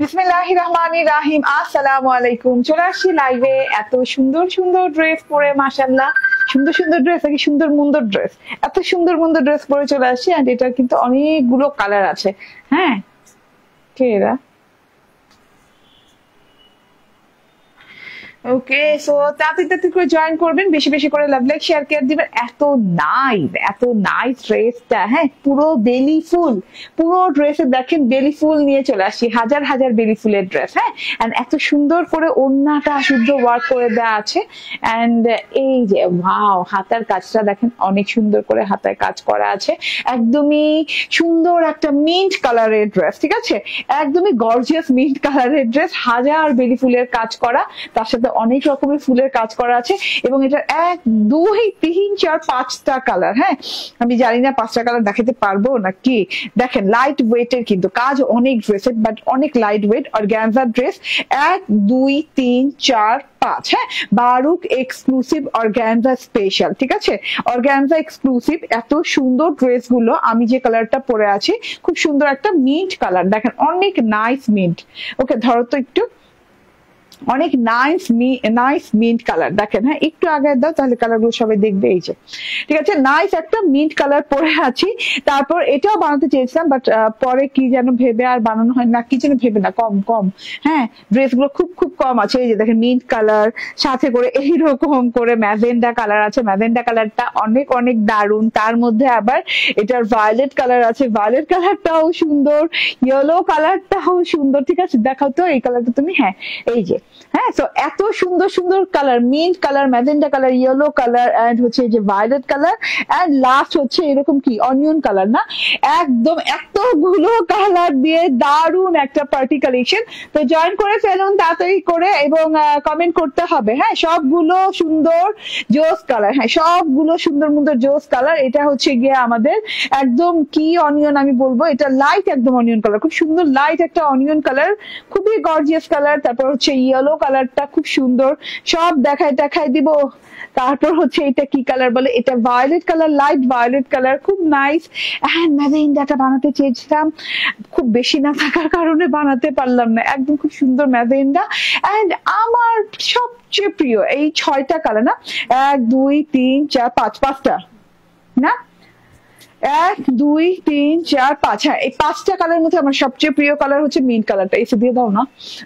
বিসমিল্লাহির রহমানির রহিম। আসসালামু আলাইকুম। চলে আসছি লাইভে এত সুন্দর সুন্দর ড্রেস পরে, মাশাআল্লাহ। সুন্দর সুন্দর ড্রেস, নাকি সুন্দর মুন্দর ড্রেস, এত সুন্দর মুন্দর ড্রেস পরে চলে আসছি। এন্ড এটা কিন্তু অনেকগুলো কালার আছে। হ্যাঁ, কে এরা? ওকে, সো তাড়াতাড়ি করে জয়েন করবেন, বেশি বেশি করে লাভ লাইক শেয়ার কেয়ার দিবেন। এত নাইস ড্রেসটা। হ্যাঁ, পুরো বেলি ফুল, পুরো ড্রেসে দেখেন বেলি ফুল নিয়ে চলে আসি, হাজার হাজার বেলি ফুলের ড্রেস। হ্যাঁ, এন্ড এত সুন্দর করে ওড়নাটা শুদ্ধ ওয়ার্ক করে দেওয়া আছে। এন্ড এই যে ওয়াও, হাতার কাজটা দেখেন, অনেক সুন্দর করে হাতায় কাজ করা আছে। একদমই সুন্দর একটা মিন্ট কালারের ড্রেস, ঠিক আছে, একদমই গর্জিয়াস মিন্ট কালারের ড্রেস, হাজার বেলি ফুলের কাজ করা, তার সাথে অনেক রকমের ফুলের কাজ করা আছে। এবং এটা 1 2 3 4 5টা কালার। হ্যাঁ, আমি জানি না 5টা কালার দেখাতে পারবো নাকি। দেখেন লাইট ওয়েটের কিন্তু কাজ, অনেক ড্রেসের বাট অনেক লাইট ওয়েট অর্গানজা ড্রেস। 1 2 3 4 5। হ্যাঁ, বারুক এক্সক্লুসিভ অর্গানজা স্পেশাল, ঠিক আছে, অর্গানজা এক্সক্লুসিভ। এত সুন্দর ড্রেস গুলো, আমি যে কালারটা পরে আছি খুব সুন্দর একটা মিন্ট কালার, দেখেন অনেক নাইস মিন্ট। ওকে, ধরো তো একটু, অনেক নাইস মিন্ট কালার দেখেন। হ্যাঁ, একটু আগে দাও, তাহলে কালার গুলো সবাই দেখবে। এই যে, ঠিক আছে, নাইস একটা মিন্ট কালার পরে আছি। তারপর এটাও বানাতে চেয়েছিলাম, বাট পরে কি যেন ভেবে আর বানানো হয় না, কি যেন ভেবে না, কম। হ্যাঁ, ড্রেস গুলো খুব কম আছে। এই যে দেখেন মিন্ট কালার, সাথে করে এইরকম করে ম্যাজেন্ডা কালার আছে। ম্যাজেন্ডা কালারটা অনেক অনেক দারুণ। তার মধ্যে আবার এটার ভায়োলেট কালার আছে, ভায়োলেট কালারটাও সুন্দর, ইয়েলো কালারটাও সুন্দর। ঠিক আছে, দেখাও তো এই কালারটা তুমি। হ্যাঁ, এই যে, হ্যাঁ, তো এত সুন্দর সুন্দর colour, mint colour, magenta colour, yellow colour, and হচ্ছে যে ভায়োলেট কালার, এন্ড লাস্ট হচ্ছে এরকম কি অনিয়ন কালার না। একদম এতগুলো কালার দিয়ে দারুন একটা পার্টি কালেকশন। তো জয়েন করে ফেলুন তাড়াতাড়ি করে, এবং কমেন্ট করতে হবে। হ্যাঁ, সবগুলো সুন্দর জোস কালার। হ্যাঁ, সবগুলো সুন্দর সুন্দর জোস কালার। এটা হচ্ছে গিয়ে আমাদের একদম কি অনিয়ন আমি বলবো, এটা লাইট একদম অনিয়ন কালার, খুব সুন্দর লাইট একটা অনিয়ন কালার, খুবই গর্জিয়াস কালার। তারপর হচ্ছে ইয়েলো কালারটা খুব সুন্দর, সব দেখাই দিব। তারপর হচ্ছে এটা কি কালার বলে, এটা violet colour, light violet colour, খুব নাইস। এন্ড ম্যাজেন্ডাটা বানাতে চেয়েছিলাম, খুব বেশি না থাকার কারণে বানাতে পারলাম না। একদম খুব সুন্দর ম্যাজেন্ডা। এন্ড আমার সবচেয়ে প্রিয় এই 6টা কালার না, 1 2 3 4 5, 5টা না, 1 2 3 4 5। হ্যাঁ, এই 5টা কালার মধ্যে আমার সবচেয়ে প্রিয় কালার হচ্ছে মিন্ট কালারটা। এসে দিয়ে দাও না।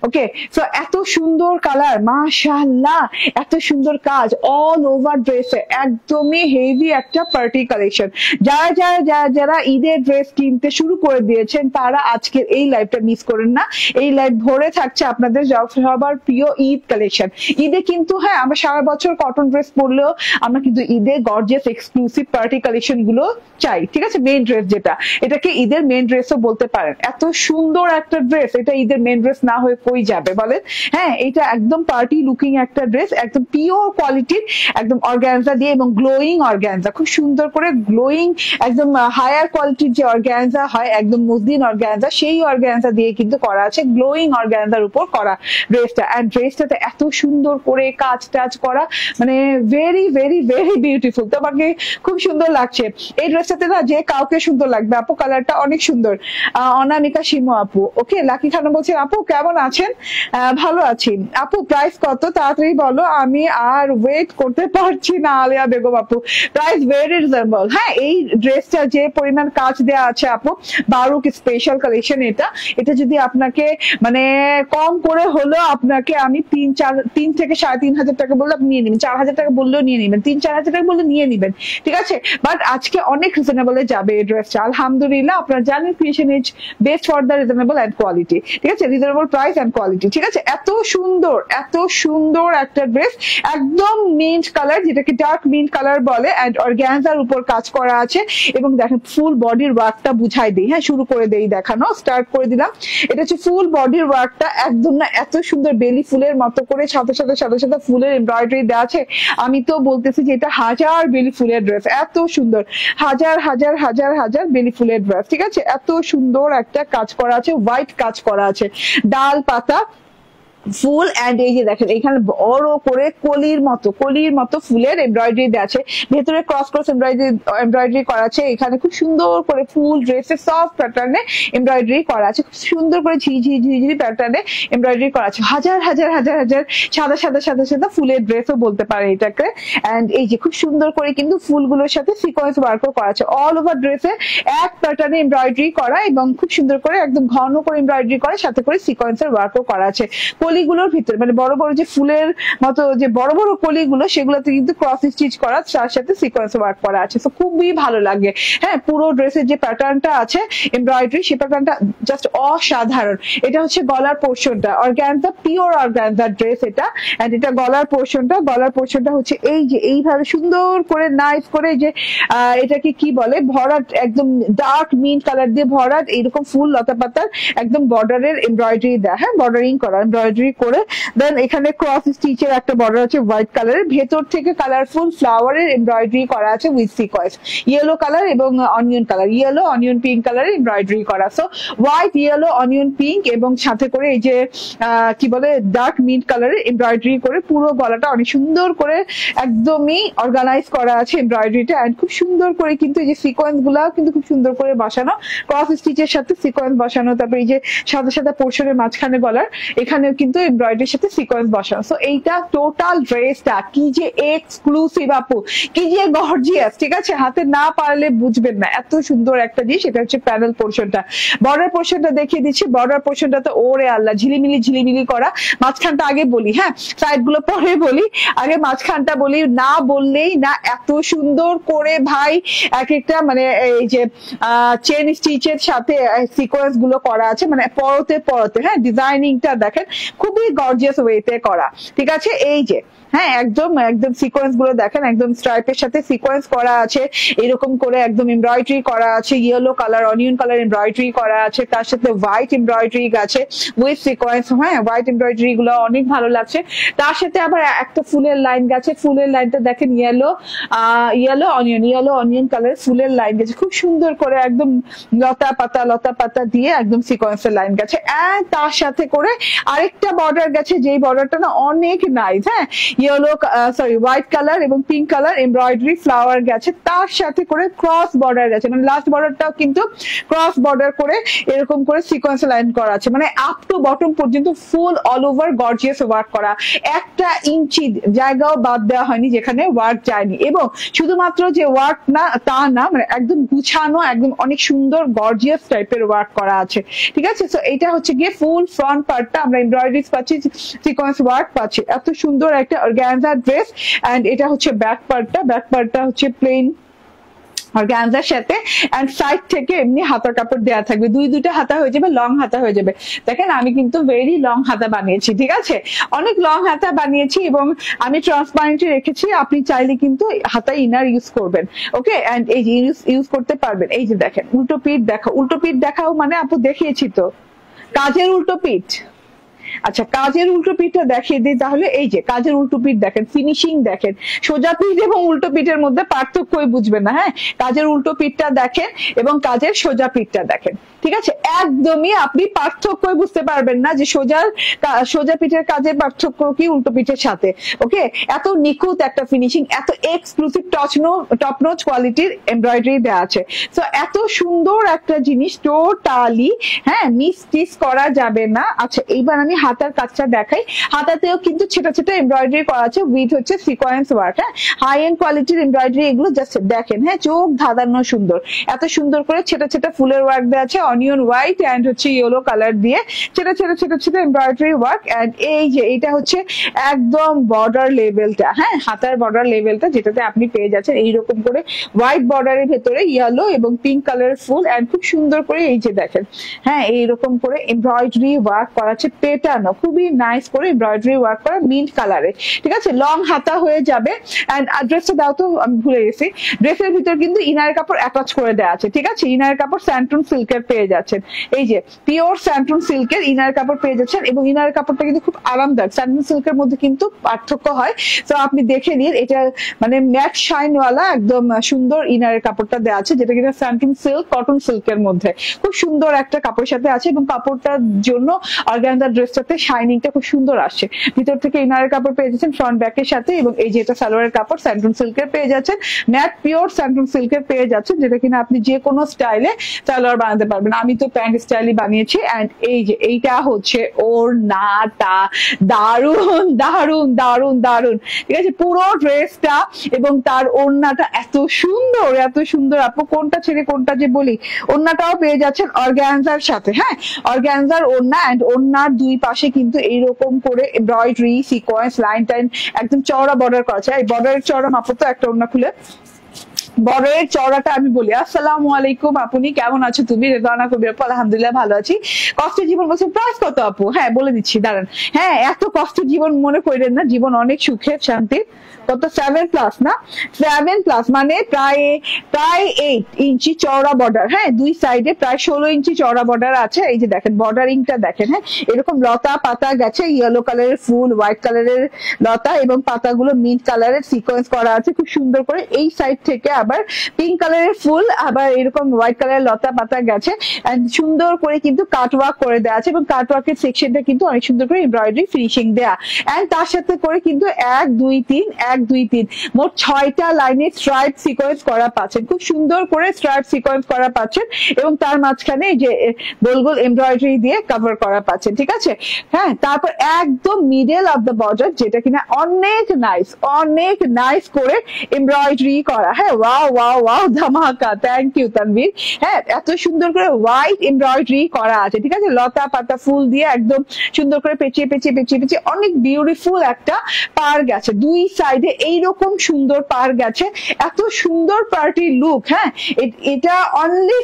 ওকে, সো এত সুন্দর কালার, মাশাআল্লাহ, এত সুন্দর কাজ অল ওভার ড্রেসে, একদমই হেভি একটা পার্টি কালেকশন। যারা ঈদের ড্রেস কিনতে শুরু করে দিয়েছেন, তারা আজকের এই লাইভটা মিস করেন না। এই লাইভ ভরে থাকছে আপনাদের সবার প্রিয় ঈদ কালেকশন। ঈদে কিন্তু, হ্যাঁ, আমরা সারা বছর কটন ড্রেস পরলেও আমরা কিন্তু ঈদে গর্জিয়াস এক্সক্লুসিভ পার্টি কালেকশন গুলো চাই। ঠিক আছে, মেন ড্রেস যেটা, এটাকে ঈদের মেন ড্রেসও বলতে পারেন। এত সুন্দর একটা ড্রেস, এটা ঈদের মেন ড্রেস না হয়ে কই যাবে বলেন। হ্যাঁ, এটা একদম পার্টি লুকিং একটা ড্রেস, একদম পিওর কোয়ালিটির, একদম অর্গানজা দিয়ে, এবং গ্লোয়িং অর্গানজা, খুব সুন্দর করে গ্লোয়িং, একদম হায়ার কোয়ালিটির যে অর্গানজা হয়, একদম মসলিন অর্গানজা, সেই অর্গানজা দিয়ে কিন্তু করা আছে, গ্লোয়িং অর্গানজার উপর করা ড্রেসটা। এন্ড ড্রেসটাতে এত সুন্দর করে কাজ টাজ করা, মানে ভেরি ভেরি ভেরি বিউটিফুল। তোমাকে খুব সুন্দর লাগছে এই ড্রেসটাতে না, যে কাউকে সুন্দর লাগবে। আপু কালারটা অনেক সুন্দর। অনামিকা শিমু আপু, ওকে, লাকি খান বলছেন আপু কেমন আছেন? ভালো আছি আপু। প্রাইস কত তাড়াতাড়ি বলো, আমি আর ওয়েট করতে পারছি না। আলিয়া বেগম আপু, প্রাইস ভেরি রিজনেবল। হ্যাঁ, এই ড্রেসটা যে পরিমাণ কাজ দেওয়া আছে আপু, বারুক স্পেশাল কালেকশন। এটা যদি আপনাকে মানে কম করে হলো, আপনাকে আমি 3 থেকে 3.5 টাকা বললে আপনি নিয়ে নেবেন, 4,000 টাকা বললেও নিয়ে নেবেন, 3-4 হাজার টাকা বললে নিয়ে নেবেন। ঠিক আছে, বাট আজকে অনেক রিজনেবল যাবে এই ড্রেসটা। আলহামদুলিল্লাহ, আপনারা জানেন creation is best for the reasonable and quality. ঠিক আছে, রিজনেবল প্রাইস এন্ড কোয়ালিটি। ঠিক আছে, এত সুন্দর একটা ড্রেস, একদম মিন্ট কালার, যেটাকে ডার্ক মিন্ট কালার বলে, এন্ড অর্গানজার উপর কাজ করা আছে। এবং দেখেন ফুল বডির ওয়ার্কটা বুঝাই দিই। হ্যাঁ, শুরু করে দেই, দেখানো স্টার্ট করে দিলাম। এটা হচ্ছে ফুল বডির ওয়ার্কটা, একদম না এত সুন্দর বেলি ফুলের মতো করে সাথে সাথে ফুলের এমব্রয়ডারি দেওয়া আছে। আমি তো বলতেছি যে এটা হাজার বেলি ফুলের ড্রেস, এত সুন্দর, হাজার হাজার হাজার হাজার বেলি ফুলের ড্রেস। ঠিক আছে, এত সুন্দর একটা কাজ করা আছে, হোয়াইট কাজ করা আছে, ডাল পাতা ফুল এন্ড এই যে দেখেন এখানে বড় করে কলির মতো ফুলের এমব্রয়ডারি দেওয়া আছে, ভেতরে ক্রস ক্রস এমব্রয়ডারি করা আছে, এখানে খুব সুন্দর করে ফুল ড্রেসের সফট প্যাটার্নে এমব্রয়ডারি করা আছে, খুব সুন্দর করে ঝিঝি প্যাটার্নে এমব্রয়ডারি করা আছে, হাজার হাজার হাজার হাজার সাদা সাদা সাদা সাদা ফুলের ড্রেসও বলতে পারে এটাকে। এন্ড এই যে খুব সুন্দর করে কিন্তু ফুলগুলোর সাথে সিকোয়েন্স ওয়ার্কও করা আছে, অল ওভার ড্রেসে এক প্যাটার্নে এমব্রয়ডারি করা এবং খুব সুন্দর করে একদম ঘন করে এমব্রয়ডারি করা, সাথে করে সিকোয়েন্সের ওয়ার্কও করা আছে। কলিগুলোর ভিতরে মানে বড় বড় যে ফুলের মতো যে বড় বড় কলিগুলো সেগুলোতে কিন্তু ক্রস স্টিচ করা, তার সাথে সিকোয়েন্স ওয়ার্ক করা আছে। তো খুবই ভালো লাগে। হ্যাঁ, পুরো ড্রেসের যে প্যাটার্নটা আছে এমব্রয়ডারি, সেই প্যাটার্নটা জাস্ট অসাধারণ। এটা হচ্ছে গলার পোর্শনটা, অর্গানজা, পিওর অর্গানজা ড্রেস এটা। এন্ড এটা গলার পোর্শনটা হচ্ছে এই যে এইভাবে সুন্দর করে নাইস করে যে এটাকে কি বলে ভরাট, একদম ডার্ক মিন্ট কালার দিয়ে ভরাট, এইরকম ফুল লতা পাতার একদম বর্ডারের এমব্রয়ডারি দেয়, হ্যাঁ বর্ডারিং করা, এমব্রয়ডারি করে দেন এখানে ক্রস স্টিচের একটা বর্ডার আছে হোয়াইট কালারের, ভেতর থেকে কালারফুল ফ্লাওয়ারের এমব্রয়ডারি করা আছে উইথ সিকোয়েন্স, ইয়েলো কালার এবং onion colour, yellow onion pink কালারের এমব্রয়ডারি করা। So white, yellow, onion pink এবং সাথে করে এই যে কি বলে ডার্ক মিন্ট কালারের এমব্রয়ডারি করে পুরো গলাটা অনেক সুন্দর করে একদমই অর্গানাইজ করা আছে এমব্রয়ডারিটা। এন্ড খুব সুন্দর করে কিন্তু এই যে সিকোয়েন্স গুলাও কিন্তু খুব সুন্দর করে বসানো, ক্রস স্টিচের সাথে সিকোয়েন্স বসানো, তারপরে এই যে সাদা সাদা পোর্শনের মাঝখানে গলার এখানেও কিন্তু এমব্রয়ডারির সাথে সিকোয়েন্স বসানো। সো এইটা টোটাল ড্রেসটা কি যে এক্সক্লুসিভ আপু, কি যে গর্জিয়াস, ঠিক আছে, হাতে না পারলে বুঝবেন না এত সুন্দর একটা জিনিস। এটা হচ্ছে প্যানেল পোর্শনটা, বর্ডার পোর্শনটা দেখিয়ে দিচ্ছি। বর্ডার পোর্শনটা তো ওরে আল্লাহ ঝিলিমিলি করা, মাঝখানটা আগে বলি, হ্যাঁ সাইড গুলো পরে বলি, আগে মাঝখানটা বলি, না বললেই না, এত সুন্দর করে ভাই এক একটা মানে এই যে চেন স্টিচের সাথে সিকোয়েন্স গুলো করা আছে, মানে পরতে, হ্যাঁ ডিজাইনিংটা দেখেন খুবই গর্জিয়াস ওয়েতে করা, ঠিক আছে। এই যে হ্যাঁ একদম সিকোয়েন্স গুলো দেখেন, একদম স্ট্রাইপের সাথে সিকোয়েন্স করা আছে, এরকম করে একদম এমব্রয়ডারি করা আছে, yellow colour onion colour embroidery করা আছে, তার সাথে হোয়াইট এমব্রয়ডারি আছে উইথ সিকোয়েন্স, হ্যাঁ হোয়াইট এমব্রয়ডারি গুলো অনেক ভালো লাগছে। তার সাথে আবার একটা ফুলের লাইন গেছে, ফুলের লাইনটা দেখেন ইয়েলো অনিয়ন কালার ফুলের লাইন গেছে, খুব সুন্দর করে একদম লতা পাতা দিয়ে একদম সিকোয়েন্সের লাইন গেছে। এন্ড তার সাথে করে আরেকটা বর্ডার গেছে, যেই বর্ডারটা না অনেক নাইস, হ্যাঁ হোয়াইট কালার এবং পিঙ্ক কালার এমব্রয়ডারি ফ্লাওয়ার গেছে, তার সাথে করে ক্রস বর্ডার গেছে, মানে লাস্ট বর্ডারটাও কিন্তু ক্রস বর্ডার করে এরকম করে সিকোয়েন্স লাইন করা আছে, মানে আপ টু বটম পর্যন্ত ফুল অল ওভার গর্জিয়াস ওয়ার্ক করা, একটা ইঞ্চি জায়গাও বাদ দেওয়া হয়নি যেখানে ওয়ার্ক যায়নি। এবং শুধুমাত্র যে ওয়ার্ক না তা না, মানে একদম গুছানো, একদম অনেক সুন্দর গর্জিয়াস টাইপের ওয়ার্ক করা আছে, ঠিক আছে। তো এটা হচ্ছে গিয়ে ফুল ফ্রন্ট পার্টটা আমরা এমব্রয়ডারিজ পাচ্ছি, সিকোয়েন্স ওয়ার্ক পাচ্ছি, এত সুন্দর একটা অর্গানজা ড্রেস। এন্ড এটা হচ্ছে ব্যাক পার্টটা হচ্ছে প্লেন অর্গানজার সাথে, এন্ড সাইড থেকে এমনি হাতার কাপড় দেওয়া থাকবে, দুইটা হাতা হয়ে যাবে, লং হাতা হয়ে যাবে। দেখেন আমি কিন্তু ভেরি লং হাতা বানিয়েছি, ঠিক আছে, অনেক লং হাতা বানিয়েছি এবং আমি ট্রান্সপারেন্টলি রেখেছি, আপনি চাইলে কিন্তু হাতা ইনার ইউজ করবেন, ওকে। এন্ড এই যে ইউজ করতে পারবেন। এই যে দেখেন উল্টো পিঠ দেখাও, মানে আপু দেখিয়েছি তো কাজের উল্টো পিঠ। আচ্ছা কাজের উল্টো পিঠটা দেখিয়ে দিই তাহলে। এই যে কাজের উল্টো পিঠ দেখেন, ফিনিশিং দেখেন, সোজা পিঠ এবং উল্টো পিঠের মধ্যে পার্থক্যই বুঝবেন না, হ্যাঁ কাজের উল্টো পিঠটা দেখেন এবং কাজের সোজা পিঠটা দেখেন, ঠিক আছে, একদমই আপনি পার্থক্যই বুঝতে পারবেন না যে সোজা পিঠের কাজের পার্থক্য কি উল্টো পিঠের সাথে, ওকে। এত নিখুঁত একটা ফিনিশিং, এত এক্সক্লুসিভ টপ নোচ কোয়ালিটির এমব্রয়ডারি দেওয়া আছে। তো এত সুন্দর একটা জিনিস টোটালি হ্যাঁ মিস করা যাবে না। আচ্ছা এইবার আমি হাতার কাজটা দেখাই, হাতাতেও কিন্তু ছোট এমব্রয়ডারি করা আছে উইথ হচ্ছে সিকোয়েন্স ওয়ার্ক, হ্যাঁ হাই এন্ড কোয়ালিটির এমব্রয়ডারি এগুলো জাস্ট দেখেন, হ্যাঁ চোখ ধাঁধানো সুন্দর, এত সুন্দর করে ছোট ফুলের ওয়ার্ক দেওয়া আছে, অনিয়ন হোয়াইট এন্ড হচ্ছে ইয়েলো কালার দিয়ে ছোট এমব্রয়ডারি ওয়ার্ক। এন্ড এই যে এটা হচ্ছে একদম বর্ডার লেভেলটা, হ্যাঁ হাতার বর্ডার লেভেলটা যেটাতে আপনি পেয়ে যাচ্ছেন এইরকম করে হোয়াইট বর্ডারের ভেতরে ইয়েলো এবং পিঙ্ক কালারের ফুল, এন্ড খুব সুন্দর করে এই যে দেখেন, হ্যাঁ এইরকম করে এমব্রয়ডারি ওয়ার্ক করা আছে, পেটানো খুবই নাইস করে এমব্রয়ডারি ওয়ার্ক করা মিন্ট কালারে, ঠিক আছে, লং হাতা হয়ে যাবে। এন্ড ড্রেসটা দাও তো, আমি ভুলে গেছি, ড্রেসের ভিতর কিন্তু ইনার কাপড় অ্যাটাচ করে দেওয়া আছে, ঠিক আছে, ইনার কাপড় স্যান্টুন সিল্কের পেয়ে যাচ্ছেন, এই যে পিওর স্যান্টুন সিল্কের ইনার কাপড় পেয়ে যাচ্ছেন এবং ইনার কাপড়টা কিন্তু খুব আরামদায়ক, স্যান্টুন সিল্কের মধ্যে কিন্তু পার্থক্য হয়। তো আপনি দেখে নিন, এটা মানে ম্যাট শাইনওয়ালা একদম সুন্দর ইনারের কাপড়টা দেওয়া আছে, যেটা কিনা স্যান্টুন সিল্ক কটন সিল্কের মধ্যে খুব সুন্দর একটা কাপড়ের সাথে আছে এবং কাপড়টার জন্য অর্গানজার ড্রেস ড্রেসটাতে শাইনিংটা খুব সুন্দর আসছে। ভিতর থেকে ইনারের কাপড় পেয়ে যাচ্ছেন ফ্রন্ট ব্যাকের সাথে, এবং এই যে এটা সালোয়ারের কাপড় স্যান্টুন সিল্কের পেয়ে যাচ্ছেন, ম্যাট পিওর স্যান্টুন সিল্কের পেয়ে যাচ্ছেন, যেটা কিনা আপনি যে কোনো স্টাইলে সালোয়ার বানাতে পারবেন। আমি তো প্যান্ট স্টাইলই বানিয়েছি। এন্ড এই যে এইটা হচ্ছে ওড়নাটা, দারুন দারুন দারুন দারুন, ঠিক আছে। পুরো ড্রেসটা এবং তার ওড়নাটা এত সুন্দর, এত সুন্দর। আপু কোনটা ছেড়ে কোনটা যে বলি, ওড়নাটাও পেয়ে যাচ্ছেন অর্গানজার সাথে, হ্যাঁ অর্গানজার ওড়না। এন্ড ওড়নার দুই পাশে কিন্তু এইরকম করে এমব্রয়ডারি সিকোয়েন্স লাইন টাইন একদম চওড়া বর্ডার করা আছে। এই বর্ডারের চওড়া মাপো তো একটা ওড়না খুলে, বড়ের চওড়াটা আমি বলি। আসসালামু আলাইকুম, আপনি কেমন আছো? তুমি রেদানা কবির আপু? আলহামদুলিল্লাহ ভালো আছি। কষ্টের জীবন বলছে, প্রাইস কত আপু? হ্যাঁ বলে দিচ্ছি দাঁড়ান। হ্যাঁ এত কষ্টের জীবন মনে করেন না, জীবন অনেক সুখের শান্তির। কত 7+ না, 7+ মানে প্রায় 8 ইঞ্চি চওড়া বর্ডার, হ্যাঁ দুই সাইডে প্রায় 16 ইঞ্চি চওড়া বর্ডার আছে। এই যে দেখেন বর্ডারিংটা দেখেন, হ্যাঁ এরকম লতা পাতা গেছে, ইয়েলো কালারের ফুল, হোয়াইট কালারের লতা এবং পাতাগুলো মিন্ট কালারের সিকোয়েন্স করা আছে খুব সুন্দর করে। এই সাইড থেকে আবার পিঙ্ক কালারের ফুল, আবার এরকম হোয়াইট কালারের লতা পাতা গেছে, এন্ড সুন্দর করে কিন্তু কাটওয়ার্ক করে দেওয়া আছে, এবং কাটওয়ার্কের সেকশনটা কিন্তু অনেক সুন্দর করে এমব্রয়ডারি ফিনিশিং দেয়া। এন্ড তার সাথে করে কিন্তু 1 2 3 1 2 3 মোট 6টা লাইনে স্ট্রাইপ সিকোয়েন্স করা পাচ্ছেন, খুব সুন্দর করে স্ট্রাইপ সিকোয়েন্স করা পাচ্ছেন, এবং তার মাঝখানে যে গোল গোল এমব্রয়ডারি দিয়ে কভার করা পাচ্ছেন, ঠিক আছে। হ্যাঁ তারপর একদম মিডল অফ দ্য বর্ডার, যেটা কিনা অনেক নাইস করে এমব্রয়ডারি করা। হ্যাঁ ওয়াও ওয়াও ওয়াও ধামাকা, থ্যাংক ইউ তানভীর। হ্যাঁ এত সুন্দর করে হোয়াইট এমব্রয়ডারি করা আছে, ঠিক আছে, লতা পাতা ফুল দিয়ে একদম সুন্দর করে পেঁচিয়ে পেঁচিয়ে পেঁচিয়ে পেঁচিয়ে অনেক বিউটিফুল একটা পার গেছে দুই সাইডে, এইরকম সুন্দর পার গেছে, এত সুন্দর পার্টি লুক। হ্যাঁ এটা অনলি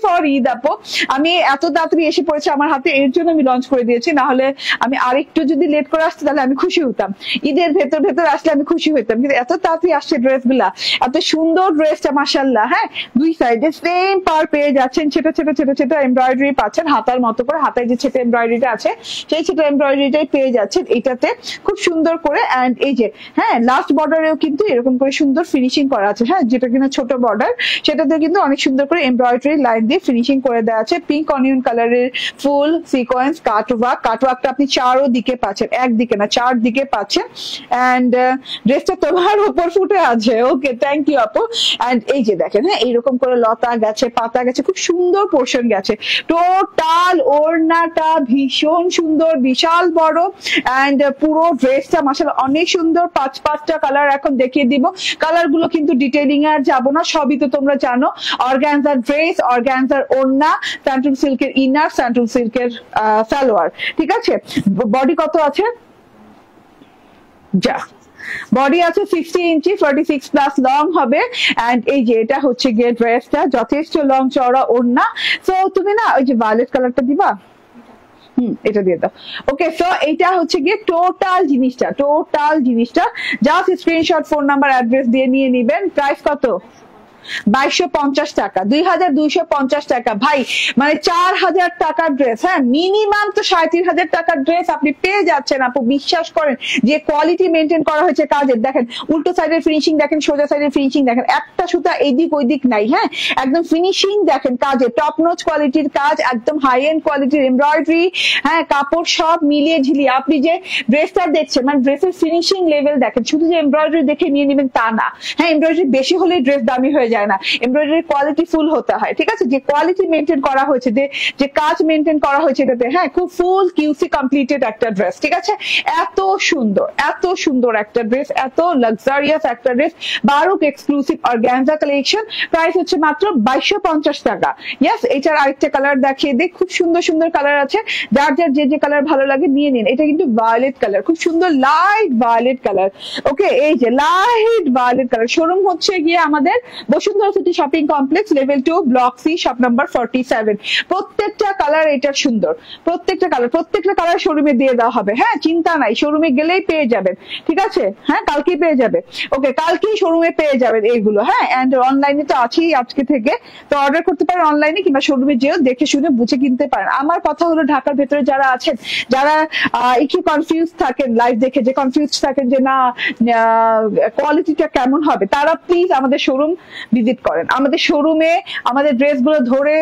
ফর ঈদ আপু। আমি এত তাড়াতাড়ি এসে পড়েছে আমার হাতে, এর জন্য আমি লঞ্চ করে দিয়েছি, না হলে আমি আরেকটু যদি লেট করে আসতে তাহলে আমি খুশি হতাম, ঈদের ভেতর আসলে আমি খুশি হতাম, কিন্তু এত তাড়াতাড়ি আসছে ড্রেস গুলা, এত সুন্দর ড্রেসটা মাশাআল্লাহ। হ্যাঁ দুই সাইডে সেম পার পেয়ে যাচ্ছেন, ছোট ছোট ছোট ছোট এমব্রয়ডারি পাচ্ছেন, হাতার মতো করে, হাতায় যে ছোট এমব্রয়ডারিটা আছে সেই ছোট এমব্রয়ডারিটাই পেয়ে যাচ্ছেন এটাতে খুব সুন্দর করে। এন্ড এই যে হ্যাঁ লাস্ট বর্ডারেও কিন্তু এরকম করে সুন্দর ফিনিশিং করা আছে, হ্যাঁ যেটা কিনা ছোট বর্ডার সেটাতে কিন্তু অনেক সুন্দর করে এমব্রয়ডারি লাইন দিয়ে ফিনিশিং করে দেওয়া আছে। পিঙ্ক অনিয়ন কালারের ফুল সিকোয়েন্স কাটওয়ার্কটা আপনি চারো দিকে পাচ্ছেন, একদিকে না 4 দিকে পাচ্ছেন। এন্ড ড্রেসটা তোমার উপর ফুটে আছে, ওকে থ্যাংক ইউ আপু। এন্ড এই যে দেখেন, হ্যাঁ এইরকম করে লতা গেছে, পাতা গেছে, খুব সুন্দর পোর্শন গেছে। টোটাল ওড়নাটা ভীষণ সুন্দর, বিশাল বড়, এন্ড পুরো ড্রেসটা মাশাআল্লাহ অনেক সুন্দর। 5টা কালার এখন দেখিয়ে দিব, কালার গুলো কিন্তু ডিটেইলিং আর যাবো না, সবই তো তোমরা জানো। অর্গানজার ড্রেস, অর্গানজার ওড়না, স্যান্টুন সিল্কের ইনার, স্যান্টুন সিল্কের সালোয়ার, ঠিক আছে। বডি কত আছে? যা বডি আছে 60 ইঞ্চি, 46+ লং হবে। এন্ড এই যে এটা হচ্ছে গিয়ে ড্রেসটা, যথেষ্ট লং চওড়া ওড়না। সো তুমি না ওই যে ভায়োলেট কালারটা দিবা, এটা দিয়ে দাও, ওকে। সো এটা হচ্ছে গিয়ে টোটাল জিনিসটা just screenshot, phone number, address দিয়ে নিয়ে নিবেন। প্রাইস কত? 2250 টাকা, 2250 টাকা ভাই, মানে 4000 টাকার ড্রেস। হ্যাঁ মিনিমাম তো 3500 টাকার ড্রেস আপনি পেয়ে যাচ্ছেন আপু, বিশ্বাস করেন। যে কোয়ালিটি মেনটেন করা হয়েছে কাজের, দেখেন উল্টো সাইডের ফিনিশিং দেখেন, সোজা সাইডের ফিনিশিং দেখেন, একটা সুতা এইদিক ওইদিক নাই। হ্যাঁ একদম ফিনিশিং দেখেন, কাজে টপ নোচ কোয়ালিটির কাজ, একদম হাই এন্ড কোয়ালিটির এমব্রয়ডারি, হ্যাঁ কাপড় সব মিলিয়ে ঝিলিয়ে আপনি যে ড্রেসটা দেখছেন, মানে ড্রেসের ফিনিশিং লেভেল দেখেন। শুধু যে এমব্রয়ডারি দেখে নিয়ে নেবেন তা না, হ্যাঁ এমব্রয়ডারি বেশি হলে ড্রেস দামি হয়ে যায় না, এমব্রয়ডারি কোয়ালিটি ফুল হতে হয়, ঠিক আছে। যে কোয়ালিটি মেনটেন করা হয়েছে, যে কাজ মেনটেন করা হয়েছে এটাতে, হ্যাঁ খুব ফুল কিউসি কমপ্লিটেড একটা ড্রেস, ঠিক আছে। এত সুন্দর একটা ড্রেস, এত লাক্সারিয়াস একটা ড্রেস, বারুক এক্সক্লুসিভ অর্গানজা কালেকশন। প্রাইস হচ্ছে মাত্র 2250 টাকা। ইয়েস, এটার আরেকটা কালার দেখিয়ে দিই, খুব সুন্দর কালার আছে, যার যে কালার ভালো লাগে নিয়ে নিন। এটা কিন্তু ভায়োলেট কালার, খুব সুন্দর লাইট ভায়োলেট কালার, ওকে। এই যে লাইট ভায়োলেট কালার। শোরুম হচ্ছে গিয়ে আমাদের Bashundhara city shopping complex, level 2, block C, shop number 47। প্রত্যেকটা কালার এটার সুন্দর, প্রত্যেকটা কালার শোরুমে দিয়ে দেওয়া হবে। হ্যাঁ চিন্তা নাই, শোরুমে গেলেই পেয়ে যাবেন, ঠিক আছে। হ্যাঁ কালকেই পেয়ে যাবে, ওকে কালকেই শোরুমে পেয়ে যাবেন এইগুলো। হ্যাঁ এন্ড অনলাইনে তো আছেই আজকে থেকে, তো অর্ডার করতে পারেন অনলাইনে, কিংবা শোরুমে যেও দেখে শুনে বুঝে কিনতে পারেন। আমার কথা হলো ঢাকার ভেতরে যারা আছেন, যারা একটু কনফিউজ থাকেন, লাইভ দেখে যে কনফিউজ থাকেন যে না কোয়ালিটিটা কেমন হবে, তারা প্লিজ আমাদের শোরুম ভিজিট করেন আমাদের শোরুমে। আমাদের ড্রেসগুলো ধরে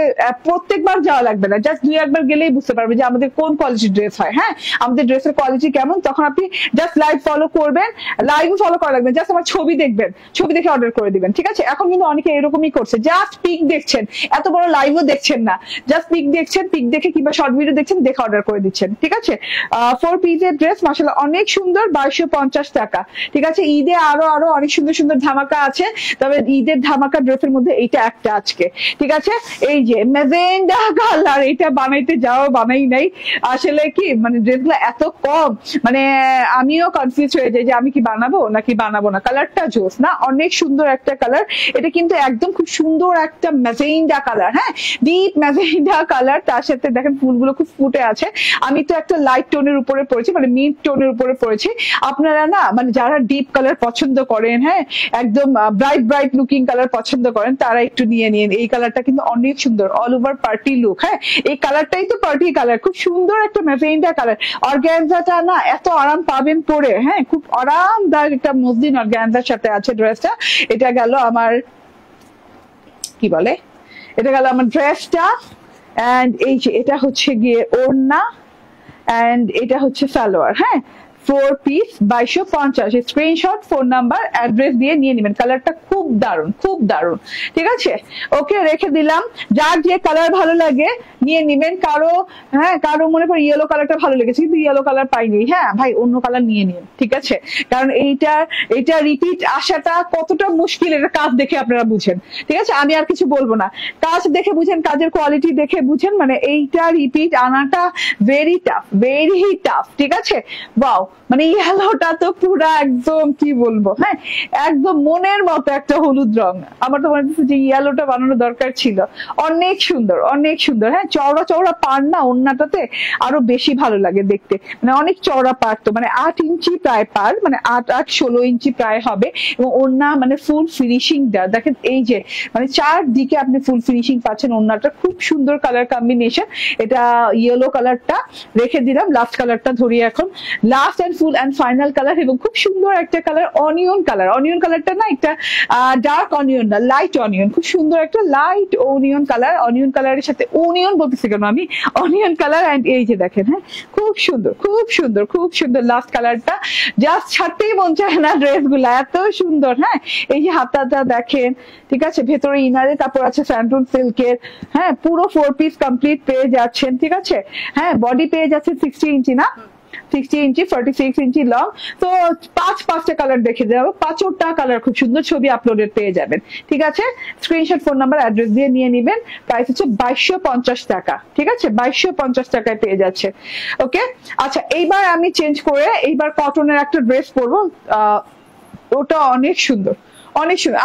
প্রত্যেকবার যাওয়া লাগবে না, জাস্ট 2-1 বার গেলেই বুঝতে পারবে যে আমাদের কোন কোয়ালিটির ড্রেস হয়। হ্যাঁ, আমাদের ড্রেসের কোয়ালিটি কেমন, তখন আপনি জাস্ট লাইভ ফলো করবেন। লাইভ ফলো করা লাগবে, জাস্ট আমার ছবি দেখবেন, ছবি দেখে অর্ডার করে দিবেন। ঠিক আছে, এখন কিন্তু অনেকে এরকমই করছে, জাস্ট পিক দেখছেন, এত বড় লাইভও দেখছেন না, জাস্ট পিক দেখছেন, পিক দেখে কিংবা শর্ট ভিডিও দেখছেন, দেখে অর্ডার করে দিচ্ছেন। ঠিক আছে, 4 পিসের ড্রেস মাশাআল্লাহ অনেক সুন্দর, 2250 টাকা। ঠিক আছে, ঈদে আরো আরো অনেক সুন্দর সুন্দর ধামাকা আছে, তবে ঈদের ধামাকা ড্রেসের মধ্যে এইটা একটা আজকে। ঠিক আছে, এই যে ম্যাজেন্ডা কালার, এটা বানাইতে যাও বানাই নাই, আসলে কি মানে ড্রেসগুলো এত কম, মানে আমিও কনফিউজ হয়ে যাই যে আমি কি বানাবো নাকি বানাবো না। কালারটা জোস না, অনেক সুন্দর একটা কালার, এটা কিন্তু একদম খুব সুন্দর একটা ম্যাজেন্ডা কালার। হ্যাঁ, ডিপ ম্যাজেন্ডা কালার, তার সাথে দেখেন ফুলগুলো খুব ফুটে আছে। আমি তো একটা লাইট টোনের উপরে পড়েছি, মানে মিড টোনের উপরে পড়েছি। আপনারা না মানে যারা ডিপ কালার পছন্দ করেন, হ্যাঁ একদম ব্রাইট ব্রাইট লুকিং কালার পছন্দ করেন, তারা একটু নিয়ে নিন। এই কালারটা কিন্তু অনেক সুন্দর, অল ওভার পার্টি লুক। হ্যাঁ, এই কালারটাই তো পার্টি কালার, খুব সুন্দর একটা ম্যাজেন্ডা কালার। অর্গানজাটা না এত আরাম পাবেন পরে, হ্যাঁ খুব আরামদায়ক একটা মসলিন অর্গানজার সাথে আছে ড্রেসটা। এটা গেল আমার কি বলে, এটা গেল আমার ড্রেসটা। এন্ড এই যে এটা হচ্ছে গিয়ে ওড়না, এন্ড এটা হচ্ছে সালোয়ার। হ্যাঁ, 4 piece 2250, screenshot, phone number, address দিয়ে নিয়ে নেবেন। কালারটা খুব দারুণ, খুব দারুণ। ঠিক আছে, ওকে রেখে দিলাম। যার যে কালার ভালো লাগে নিয়ে নেবেন। কারো হ্যাঁ কারো মনে করে ইয়েলো কালারটা ভালো লেগেছে কিন্তু ইয়েলো কালার পাইনি, হ্যাঁ ভাই অন্য কালার নিয়ে নিন। ঠিক আছে, কারণ এইটা রিপিট আসাটা কতটা মুশকিল, এটা কাজ দেখে আপনারা বুঝেন। ঠিক আছে, আমি আর কিছু বলবো না, কাজ দেখে বুঝেন, কাজের কোয়ালিটি দেখে বুঝেন, মানে এইটা রিপিট আনাটা ভেরি টাফ, ভেরি টাফ। ঠিক আছে, বাও, মানে ইয়েলোটা তো পুরা একদম কি বলবো, হ্যাঁ একদম মনের মতো একটা হলুদ রং। আমার তো মনে হচ্ছে যে ইয়েলোটা বানানো দরকার ছিল। অনেক সুন্দর, অনেক সুন্দর। হ্যাঁ, চওড়া চওড়া পাড় না ওড়নাটাতে, আরো বেশি ভালো লাগে দেখতে, মানে অনেক চওড়া পাড়, তো মানে 8 ইঞ্চি প্রায় পাড়, মানে 8 16 ইঞ্চি প্রায় হবে। এবং ওড়না মানে ফুল ফিনিশিং দেওয়া, দেখেন এই যে মানে চারদিকে আপনি ফুল ফিনিশিং পাচ্ছেন। ওড়নাটা খুব সুন্দর কালার কম্বিনেশন। এটা ইয়েলো কালারটা রেখে দিলাম, লাস্ট কালারটা ধরি এখন, last and full and final colour. এবং খুব সুন্দর একটা কালার, অনিয়ন কালার। অনিয়ন কালারটা না একটা ডার্ক অনিয়ন না, লাইট অনিয়ন, খুব সুন্দর একটা লাইট অনিয়ন কালার। অনিয়ন কালারের সাথে অনিয়ন বলতেছি কেন আমি, অনিয়ন কালার। এন্ড এই যে দেখেন, হ্যাঁ খুব সুন্দর, খুব সুন্দর, খুব সুন্দর লাস্ট কালারটা, জাস্ট ছাড়তেই মন চায় না ড্রেস গুলা, এত সুন্দর। হ্যাঁ, এই যে হাতাটা দেখেন। ঠিক আছে, ভেতরে ইনারের কাপড় আছে স্যান্টুন সিল্কের। হ্যাঁ, পুরো 4 পিস কমপ্লিট পেয়ে যাচ্ছেন। ঠিক আছে, হ্যাঁ বডি পেয়ে যাচ্ছে 60 ইঞ্চি না, 60 ইঞ্চি, 46 ইঞ্চি লং। তো 5টা কালার দেখে যাবো, 5টা কালার খুব সুন্দর ছবি আপলোডেড পেয়ে যাবেন। ঠিক আছে, স্ক্রিনশট, ফোন নাম্বার, অ্যাড্রেস দিয়ে নিয়ে নিবেন। প্রাইস হচ্ছে 2250 টাকা। ঠিক আছে, 2250 টাকায় পেয়ে যাচ্ছে। ওকে, আচ্ছা এইবার আমি চেঞ্জ করে এইবার কটনের একটা ড্রেস পরবো, ওটা অনেক সুন্দর, অনেক সুন্দর।